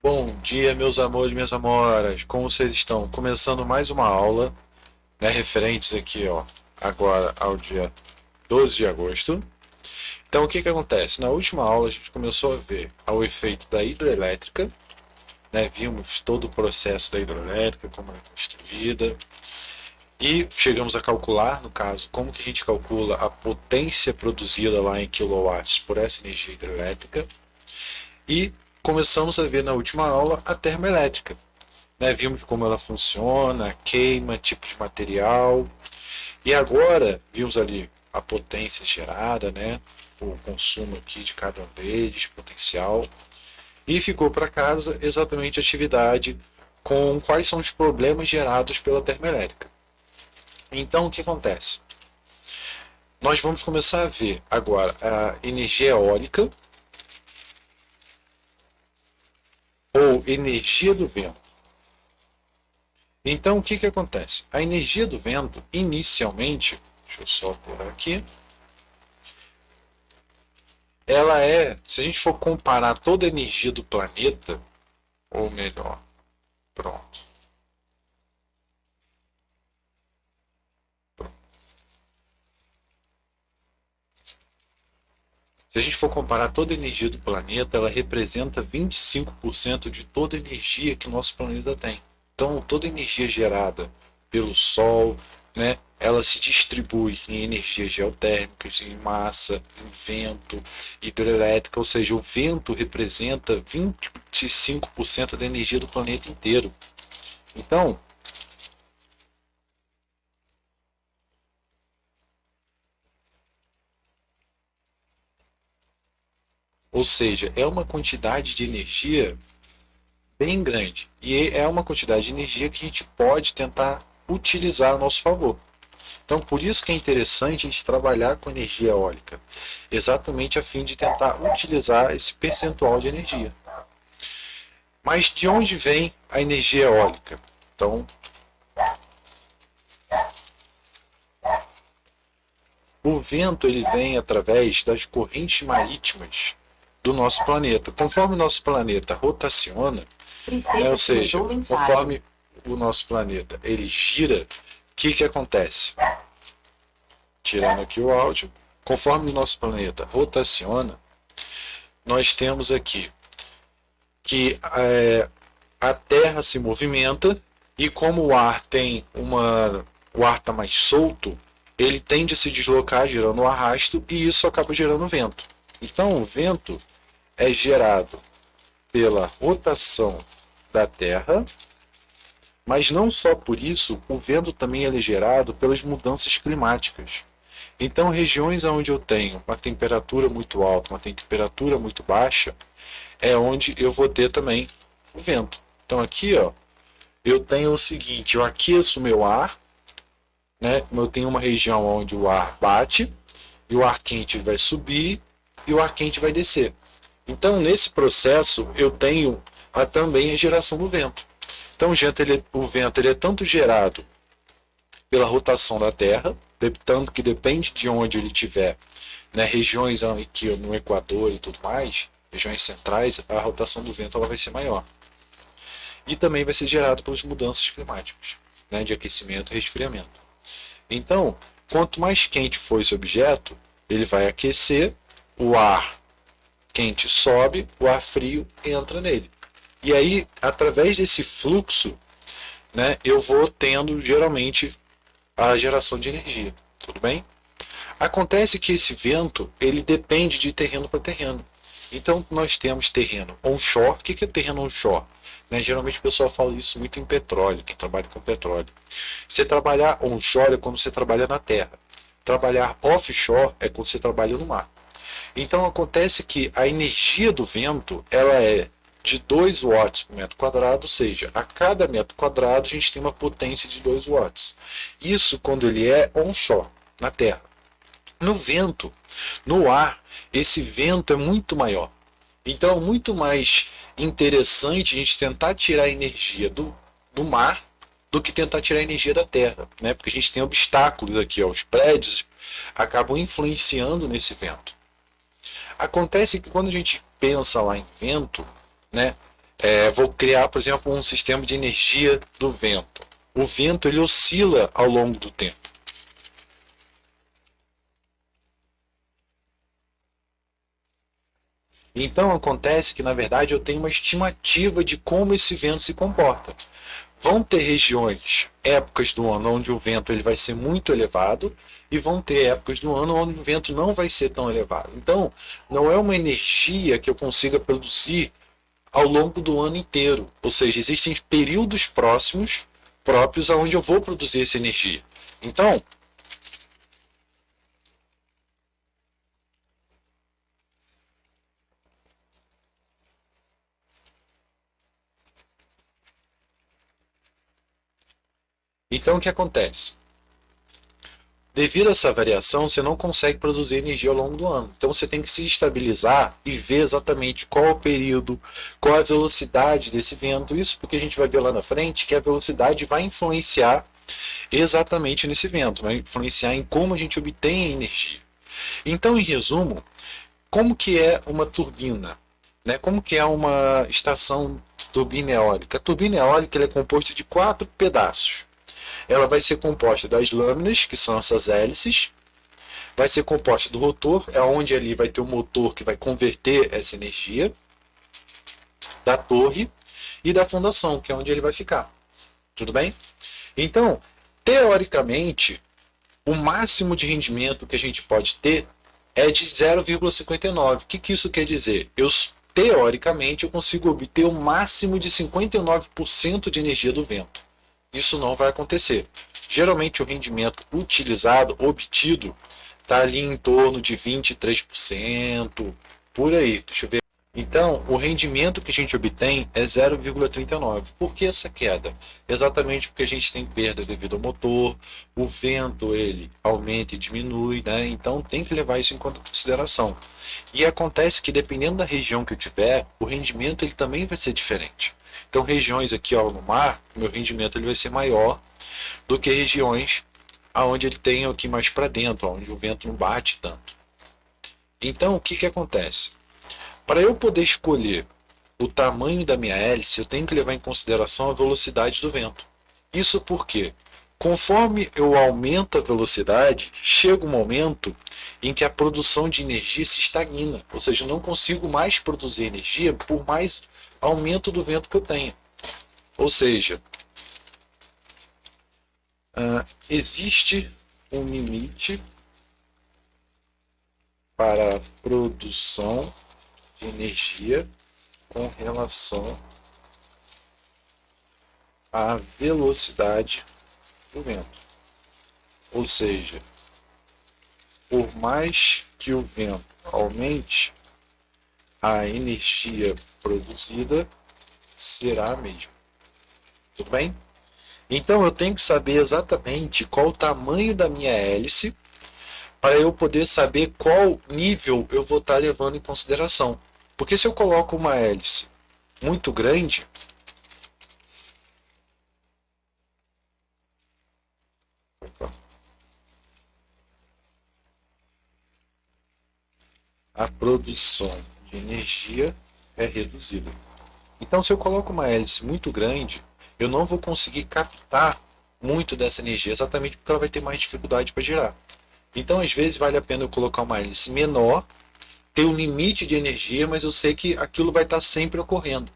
Bom dia, meus amores, minhas amoras. Como vocês estão? Começando mais uma aula, né, referentes aqui, ó, agora ao dia 12 de agosto. Então, o que que acontece? Na última aula a gente começou a ver o efeito da hidrelétrica, né? Vimos todo o processo da hidrelétrica, como ela é construída, e chegamos a calcular, no caso, como que a gente calcula a potência produzida lá em quilowatts por essa energia hidrelétrica. E começamos a ver na última aula a termoelétrica, né? Vimos como ela funciona, queima, tipo de material. E agora vimos ali a potência gerada, né? O consumo aqui de cada um deles, potencial. E ficou para casa exatamente a atividade com quais são os problemas gerados pela termoelétrica. Então, o que acontece? Nós vamos começar a ver agora a energia eólica ou energia do vento. Então, o que que acontece? A energia do vento, inicialmente, deixa eu só pôr aqui, ela é, se a gente for comparar toda a energia do planeta, ou melhor, pronto. Se a gente for comparar toda a energia do planeta, ela representa 25% de toda a energia que o nosso planeta tem. Então, toda a energia gerada pelo Sol, né, ela se distribui em energias geotérmicas, em massa, em vento, hidrelétrica, ou seja, o vento representa 25% da energia do planeta inteiro. Então, ou seja, é uma quantidade de energia bem grande. E é uma quantidade de energia que a gente pode tentar utilizar a nosso favor. Então, por isso que é interessante a gente trabalhar com energia eólica, exatamente a fim de tentar utilizar esse percentual de energia. Mas de onde vem a energia eólica? Então, o vento ele vem através das correntes marítimas do nosso planeta. Conforme o nosso planeta rotaciona, ou seja, conforme o nosso planeta ele gira, o que que acontece? Tirando aqui o áudio, conforme o nosso planeta rotaciona, nós temos aqui que a Terra se movimenta e como o ar está mais solto, ele tende a se deslocar gerando um arrasto e isso acaba gerando vento. Então o vento é gerado pela rotação da Terra, mas não só por isso, o vento também é gerado pelas mudanças climáticas. Então, regiões onde eu tenho uma temperatura muito alta, uma temperatura muito baixa, é onde eu vou ter também o vento. Então, aqui, ó, eu tenho o seguinte: eu aqueço o meu ar, né? Eu tenho uma região onde o ar bate e o ar quente vai subir e o ar quente vai descer. Então, nesse processo, eu tenho também a geração do vento. Então, o vento ele é tanto gerado pela rotação da Terra, tanto que depende de onde ele estiver, né, regiões aqui no Equador e tudo mais, regiões centrais, a rotação do vento ela vai ser maior. E também vai ser gerado pelas mudanças climáticas, né, de aquecimento e resfriamento. Então, quanto mais quente for esse objeto, ele vai aquecer, o ar quente sobe, o ar frio entra nele. E aí, através desse fluxo, né, eu vou tendo geralmente a geração de energia. Tudo bem? Acontece que esse vento ele depende de terreno para terreno. Então nós temos terreno onshore. O que é terreno onshore? Né, geralmente o pessoal fala isso muito em petróleo, quem trabalha com petróleo. Você trabalhar onshore é quando você trabalha na terra. Trabalhar offshore é quando você trabalha no mar. Então acontece que a energia do vento ela é de 2 watts por metro quadrado, ou seja, a cada metro quadrado a gente tem uma potência de 2 watts. Isso quando ele é onshore, na terra. No vento, no ar, esse vento é muito maior. Então é muito mais interessante a gente tentar tirar a energia do mar do que tentar tirar a energia da terra, né? Porque a gente tem obstáculos aqui, ó, os prédios acabam influenciando nesse vento. Acontece que quando a gente pensa lá em vento, né, Vou criar, por exemplo, um sistema de energia do vento. O vento ele oscila ao longo do tempo. Então acontece que, na verdade, eu tenho uma estimativa de como esse vento se comporta. Vão ter regiões, épocas do ano onde o vento ele vai ser muito elevado e vão ter épocas do ano onde o vento não vai ser tão elevado. Então, não é uma energia que eu consiga produzir ao longo do ano inteiro. Ou seja, existem períodos próprios aonde eu vou produzir essa energia. Então o que acontece? Devido a essa variação, você não consegue produzir energia ao longo do ano. Então você tem que se estabilizar e ver exatamente qual é o período, qual é a velocidade desse vento. Isso porque a gente vai ver lá na frente que a velocidade vai influenciar exatamente nesse vento, vai influenciar em como a gente obtém a energia. Então, em resumo, como que é uma turbina? Né? Como que é uma estação turbina eólica? A turbina eólica é composta de 4 pedaços. Ela vai ser composta das lâminas, que são essas hélices, vai ser composta do rotor, é onde ali vai ter o motor que vai converter essa energia, da torre e da fundação, que é onde ele vai ficar. Tudo bem? Então, teoricamente, o máximo de rendimento que a gente pode ter é de 0,59. O que isso quer dizer? Teoricamente, eu consigo obter o máximo de 59% de energia do vento. Isso não vai acontecer. Geralmente o rendimento obtido, está ali em torno de 23%, por aí. Deixa eu ver. Então, o rendimento que a gente obtém é 0,39. Por que essa queda? Exatamente porque a gente tem perda devido ao motor, o vento ele aumenta e diminui, né? Então tem que levar isso em consideração. E acontece que dependendo da região que eu tiver, o rendimento ele também vai ser diferente. Então, regiões aqui ó, no mar, o meu rendimento ele vai ser maior do que regiões onde ele tem aqui mais para dentro, onde o vento não bate tanto. Então, o que acontece? Para eu poder escolher o tamanho da minha hélice, eu tenho que levar em consideração a velocidade do vento. Isso porque, conforme eu aumento a velocidade, chega um momento em que a produção de energia se estagna, ou seja, eu não consigo mais produzir energia por mais aumento do vento que eu tenha. Ou seja, existe um limite para a produção de energia com relação à velocidade do vento. Ou seja, por mais que o vento aumente, a energia produzida será a mesma. Tudo bem? Então eu tenho que saber exatamente qual o tamanho da minha hélice para eu poder saber qual nível eu vou estar levando em consideração. Porque se eu coloco uma hélice muito grande, a produção de energia é reduzida. Então, se eu coloco uma hélice muito grande, eu não vou conseguir captar muito dessa energia, exatamente porque ela vai ter mais dificuldade para girar. Então, às vezes, vale a pena eu colocar uma hélice menor, ter um limite de energia, mas eu sei que aquilo vai estar sempre ocorrendo.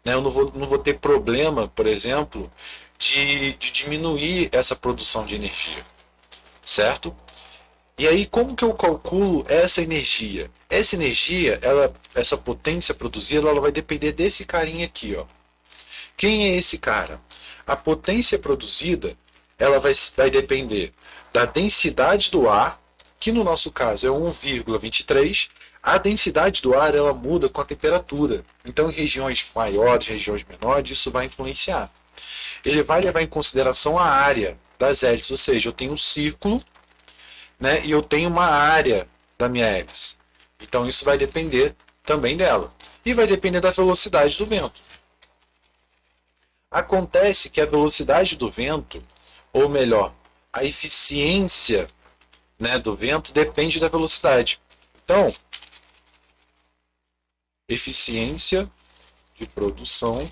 Né? Eu não vou ter problema, por exemplo, de diminuir essa produção de energia. Certo? E aí, como que eu calculo essa energia? Essa energia, essa potência produzida, ela vai depender desse carinha aqui, ó. Quem é esse cara? A potência produzida, ela vai depender da densidade do ar, que no nosso caso é 1,23. A densidade do ar, ela muda com a temperatura. Então, em regiões maiores, regiões menores, isso vai influenciar. Ele vai levar em consideração a área das hélices, ou seja, eu tenho um círculo, né, e eu tenho uma área da minha hélice. Então isso vai depender também dela. E vai depender da velocidade do vento. Acontece que a velocidade do vento, ou melhor, a eficiência, né, do vento depende da velocidade. Então, eficiência de produção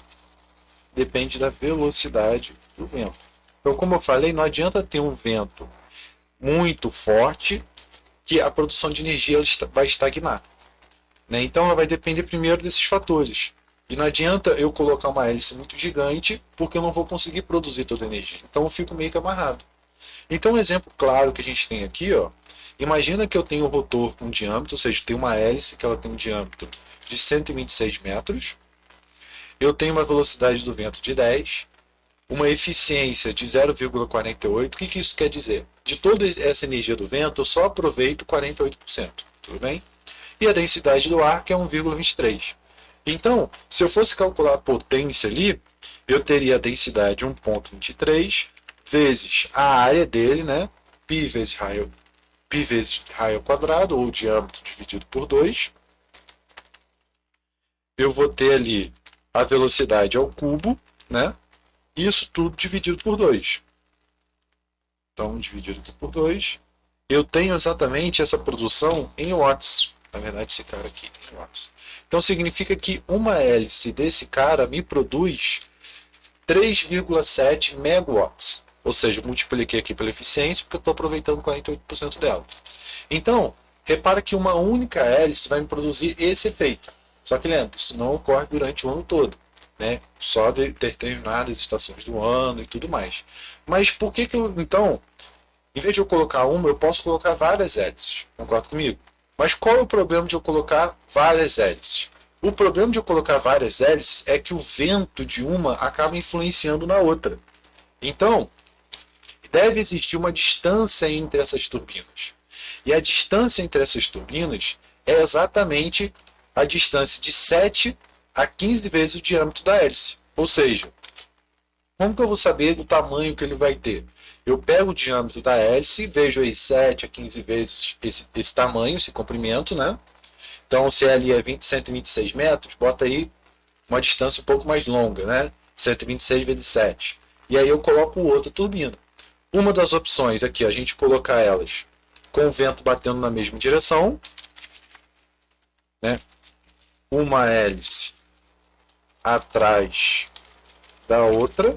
depende da velocidade do vento. Então, como eu falei, não adianta ter um vento muito forte que a produção de energia vai estagnar, né? Então, ela vai depender primeiro desses fatores. E não adianta eu colocar uma hélice muito gigante, porque eu não vou conseguir produzir toda a energia. Então, eu fico meio que amarrado. Então, um exemplo claro que a gente tem aqui, ó, imagina que eu tenho um rotor com diâmetro, ou seja, tem uma hélice que ela tem um diâmetro de 126 metros, eu tenho uma velocidade do vento de 10, uma eficiência de 0,48. O que isso quer dizer? De toda essa energia do vento, eu só aproveito 48%. Tudo bem? E a densidade do ar, que é 1,23. Então, se eu fosse calcular a potência ali, eu teria a densidade 1,23 vezes a área dele, né? Pi vezes raio ao quadrado, ou diâmetro dividido por 2. Eu vou ter ali a velocidade ao cubo, né? Isso tudo dividido por 2. Então, dividido por 2, eu tenho exatamente essa produção em watts. Na verdade, esse cara aqui em watts. Então, significa que uma hélice desse cara me produz 3,7 megawatts. Ou seja, multipliquei aqui pela eficiência, porque eu estou aproveitando 48% dela. Então, repara que uma única hélice vai me produzir esse efeito. Só que lembra, isso não ocorre durante o ano todo, né? Só de determinadas estações do ano e tudo mais. Mas por que eu, então, em vez de eu colocar uma, eu posso colocar várias hélices? Concorda comigo? Mas qual é o problema de eu colocar várias hélices? O problema de eu colocar várias hélices é que o vento de uma acaba influenciando na outra. Então, deve existir uma distância entre essas turbinas. E a distância entre essas turbinas é exatamente a distância de 7 a 15 vezes o diâmetro da hélice. Ou seja, como que eu vou saber do tamanho que ele vai ter? Eu pego o diâmetro da hélice, vejo aí 7 a 15 vezes esse tamanho, esse comprimento, né? Então, se ali é 126 metros, bota aí uma distância um pouco mais longa, né? 126 vezes 7. E aí eu coloco outra turbina. Uma das opções aqui, a gente colocar elas com o vento batendo na mesma direção, né? Uma hélice atrás da outra.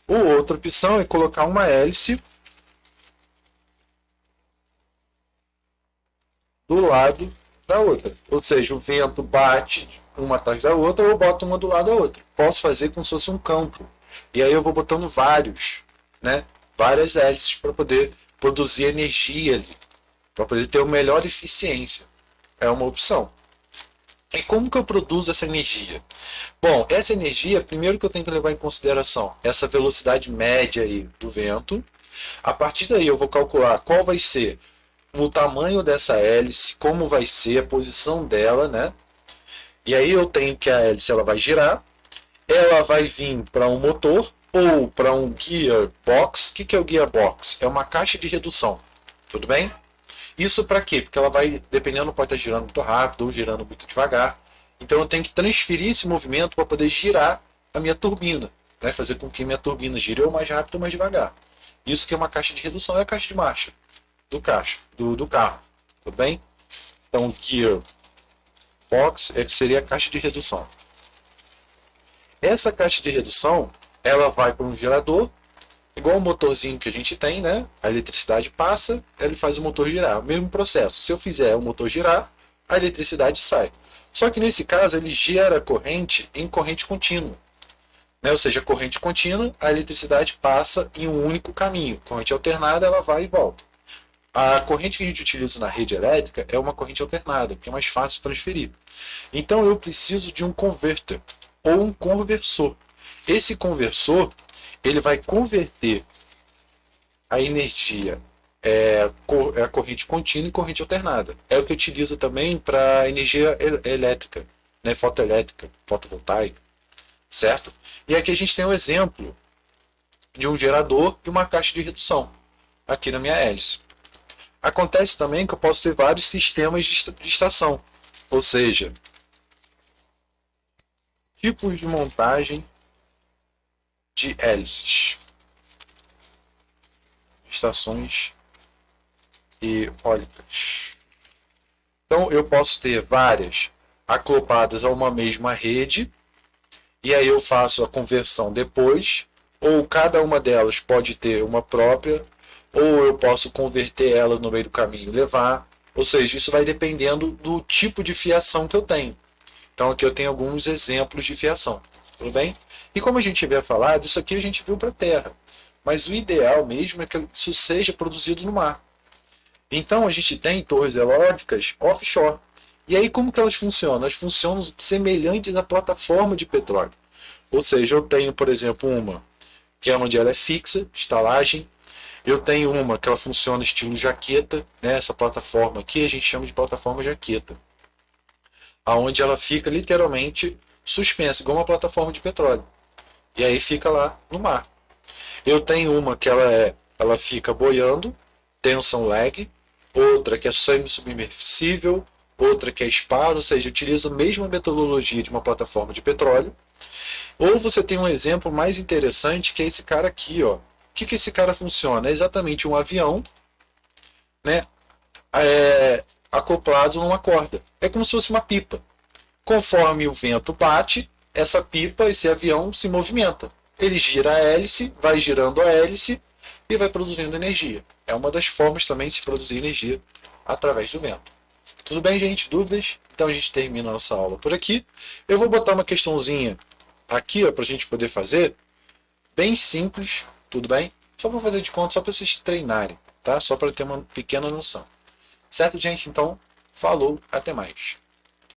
Ou outra opção é colocar uma hélice do lado da outra. Ou seja, o vento bate uma atrás da outra ou eu boto uma do lado da outra. Posso fazer como se fosse um campo. E aí eu vou botando vários, né? Várias hélices para poder produzir energia ali, para poder ter uma melhor eficiência. É uma opção. E como que eu produzo essa energia? Bom, essa energia, primeiro que eu tenho que levar em consideração essa velocidade média aí do vento. A partir daí eu vou calcular qual vai ser o tamanho dessa hélice, como vai ser a posição dela, né? E aí eu tenho que a hélice ela vai girar, ela vai vir para um motor ou para um gearbox. O que é o gearbox? É uma caixa de redução, tudo bem? Isso para quê? Porque ela vai, dependendo, pode estar girando muito rápido ou girando muito devagar. Então eu tenho que transferir esse movimento para poder girar a minha turbina, né? Fazer com que minha turbina gire ou mais rápido ou mais devagar. Isso que é uma caixa de redução, é a caixa de marcha do carro, tudo bem? Então gearbox seria a caixa de redução. Essa caixa de redução, ela vai para um gerador, igual o motorzinho que a gente tem, né? A eletricidade passa, ele faz o motor girar. O mesmo processo. Se eu fizer o motor girar, a eletricidade sai. Só que nesse caso, ele gera corrente em corrente contínua. Né? Ou seja, corrente contínua, a eletricidade passa em um único caminho. Corrente alternada, ela vai e volta. A corrente que a gente utiliza na rede elétrica é uma corrente alternada, que é mais fácil de transferir. Então eu preciso de um converter ou um conversor. Esse conversor, ele vai converter a energia a corrente contínua e corrente alternada. É o que utiliza também para energia elétrica, né? Fotoelétrica, fotovoltaica, certo? E aqui a gente tem um exemplo de um gerador e uma caixa de redução aqui na minha hélice. Acontece também que eu posso ter vários sistemas de estação, ou seja, tipos de montagem de hélices, estações eólicas. Então eu posso ter várias acopladas a uma mesma rede, e aí eu faço a conversão depois, ou cada uma delas pode ter uma própria, ou eu posso converter ela no meio do caminho e levar. Ou seja, isso vai dependendo do tipo de fiação que eu tenho. Então aqui eu tenho alguns exemplos de fiação, tudo bem? E como a gente havia falado, isso aqui a gente viu para a Terra, mas o ideal mesmo é que isso seja produzido no mar. Então a gente tem torres eólicas offshore. E aí como que elas funcionam? Elas funcionam semelhantes à plataforma de petróleo. Ou seja, eu tenho, por exemplo, uma que é onde ela é fixa, estalagem. Eu tenho uma que ela funciona estilo jaqueta, né? Essa plataforma aqui a gente chama de plataforma jaqueta, aonde ela fica literalmente suspensa, igual uma plataforma de petróleo. E aí fica lá no mar. Eu tenho uma que ela fica boiando, tensão lag, outra que é semi-submersível, outra que é spar, ou seja, utiliza a mesma metodologia de uma plataforma de petróleo. Ou você tem um exemplo mais interessante, que é esse cara aqui, ó. O que esse cara funciona? É exatamente um avião, né, acoplado numa corda. É como se fosse uma pipa. Conforme o vento bate, essa pipa, esse avião se movimenta. Ele gira a hélice, vai girando a hélice e vai produzindo energia. É uma das formas também de se produzir energia através do vento. Tudo bem, gente? Dúvidas? Então a gente termina a nossa aula por aqui. Eu vou botar uma questãozinha aqui para a gente poder fazer, bem simples, tudo bem? Só para fazer de conta, só para vocês treinarem, tá? Só para ter uma pequena noção. Certo, gente? Então, falou, até mais.